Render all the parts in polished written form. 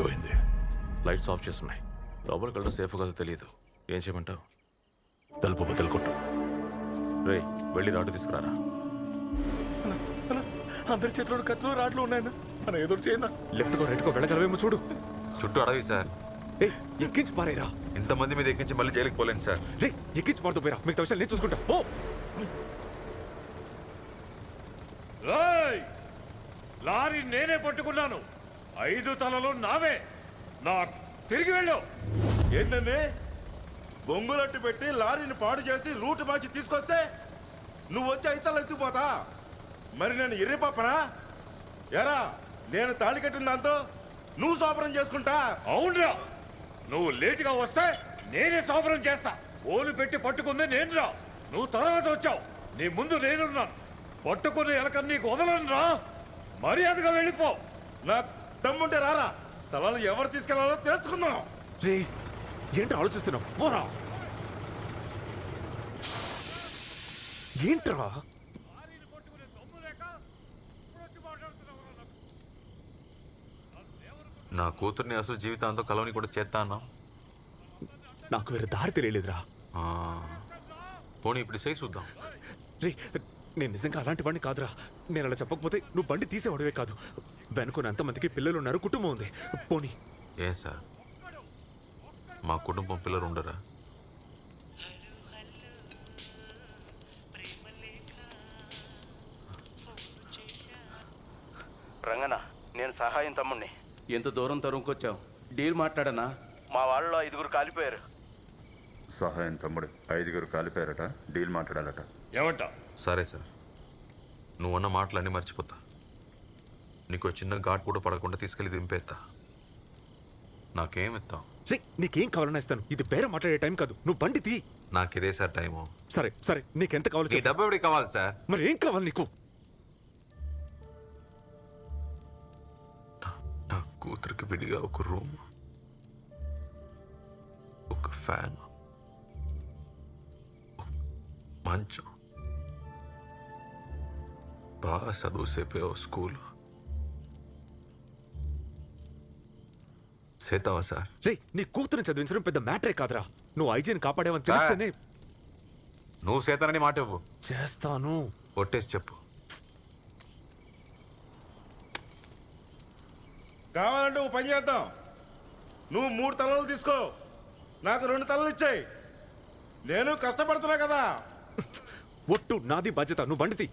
ఏమైంది? Lights off చేస్తున్నాయి. లోపలికి వెళ్ళడం సేఫ్ కదా తెలియదు. ఏం చేయమంటావు? తలుపు బదులు కొట్టు. రే వెళ్ళి రాటు తీసుకురారా. అందరి చేతిలో కత్తులు రాడ్లు ఉన్నాయన్న. మనం ఎదురు చేయనా? లెఫ్ట్కో రైట్కో వెళ్ళగలవేమో చూడు. చుట్టూ అడవి సార్. ఏ ఎక్కించి పారేరా. ఇంతమంది మీద ఎక్కించి మళ్ళీ జైలుకి పోలేను సార్. రే ఎక్కించి పారుతూ పోయిరా. మీకు విషయాలు నేను చూసుకుంటా. పో. లారీ నేనే పట్టుకున్నాను. 5 తలలు నావే. నా తిరిగి వెళ్ళు. ఏంటండి బొంగులట్టు పెట్టి లారీని పాడు చేసి రూట్ మార్చి తీసుకొస్తే నువ్వు వచ్చి అయితాలు ఎత్తుకుపోతా? మరి నేను ఎర్రిపప్పనా? ఎరా నేను తాళి కట్టిన దాంతో నువ్వు సోపరం చేసుకుంటా? అవునరా, నువ్వు లేటుగా వస్తే నేనే సోపరం చేస్తా. ఓలు పెట్టి పట్టుకుంది నేనురా. నువ్వు తర్వాత వచ్చావు. నీ ముందు నేనున్నాను. పట్టుకున్న ఎలకని నీకు వదలను రా. మర్యాదగా వెళ్ళిపో. నా దమ్ముంటే రారా, తలలు ఎవరు తీసుకెళ్లాలో తెలుసుకుందాం. రే ఏంట్రా ఆలోచిస్తున్నావు? పోరా. ఏంట్రా నా కూతుర్ని అసలు జీవితాంతో కలవని కూడా చేస్తా అన్నా. నాకు వేరే దారి తెలియలేదురా. పోనీ ఇప్పుడు చేసి చూద్దాం. రే నేను నిజంగా అలాంటి వాడిని కాదురా. నేను అలా చెప్పకపోతే నువ్వు బండి తీసేవాడివే కాదు. వెనుకొని అంతమందికి పిల్లలు ఉన్నారు, కుటుంబం ఉంది. పోనీ. ఏ సార్ మా కుటుంబం పిల్లలు ఉండరా? రంగనా, నేను సహాయం తమ్ముణ్ణి. ఎంత దూరం తరుముకొచ్చావు? డీల్ మాట్లాడనా? మా వాళ్ళలో 5 కాలిపోయారు. సహాయం తమ్ముడు 5 కాలిపోయారట. డీల్ మాట్లాడాలట. ఏమంట? సరే సార్, నువ్వన్న మాటలన్నీ మర్చిపోతా. నీకు చిన్న ఘాట్ కూడా పడకుండా తీసుకెళ్ళి దింపేస్తా. నాకేం ఇస్తావు? రే నీకేం కావాలన్నా ఇస్తాను. ఇది పేర మాట్లాడే టైం కాదు. నువ్వు బండి తీ. నాకు ఇదే సార్ టైము. సరే సరే నీకెంత కావాలో ఈ డబ్బు ఎవరికి కావాలి సార్? మరి ఏం కావాలి నీకు? నా కూతురికి విడిగా ఒక రూమ్, ఒక ఫ్యాన్, మంచం, బాగా చదువు సేపే ఓ స్కూల్. చేతావా సార్? రే నీ కూతురుని చదివించడం పెద్ద మ్యాటరే కాదురా. నువ్వు ఐజీని కాపాడేవని తెలిస్తేనే. నువ్వు చేతానని మాట ఇవ్వు. చేస్తాను. ఒట్టేసి చెప్పు. కావాలంటే ఓ పని చేద్దాం. నువ్వు 3 తలలు తీసుకో, నాకు 2 తలలు ఇచ్చాయి. నేను కష్టపడుతున్నా కదా. ఒట్టు నాది బాధ్యత. నువ్వు బండి తీ.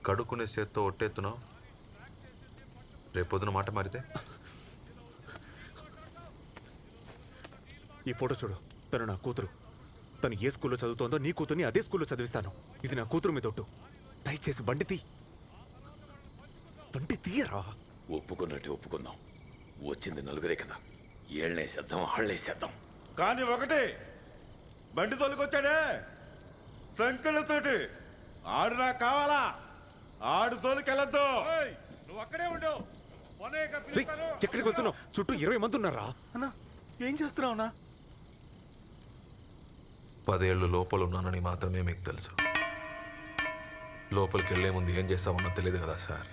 కడుక్కునే చేత్తో ఒట్టేస్తున్నావు. రేపొద్దున మాట మారితే? ఈ ఫోటో చూడు. తను నా కూతురు. తను ఏ స్కూల్లో చదువుతోందో నీ కూతుర్ని అదే స్కూల్లో చదివిస్తాను. ఇది నా కూతురు మీద ఒట్టు. దయచేసి బండి తీ. బండి తీయరా. ఒప్పుకున్నట్టే ఒప్పుకుందాం. వచ్చింది నలుగురే కదా. ఏళ్ళేసేద్దాం, ఆళ్ళేసేద్దాం. కానీ ఒకటి, బండి తోలుకొచ్చాడే సంకళ్ళతోటి, ఆడు నాకు కావాలా. ఆడు జోలికెళ్ళొద్దు. నువ్వు అక్కడే ఉండు. రేయ్, ఎక్కడికి వెళ్తున్నావు? చుట్టూ 20 మంది ఉన్నారా? అన్నా ఏం చేస్తున్నావు అన్నా? 10 ఏళ్ళు లోపల ఉన్నానని మాత్రమే మీకు తెలుసు. లోపలికి వెళ్లే ముందు ఏం చేస్తామన్నో తెలియదు కదా సార్.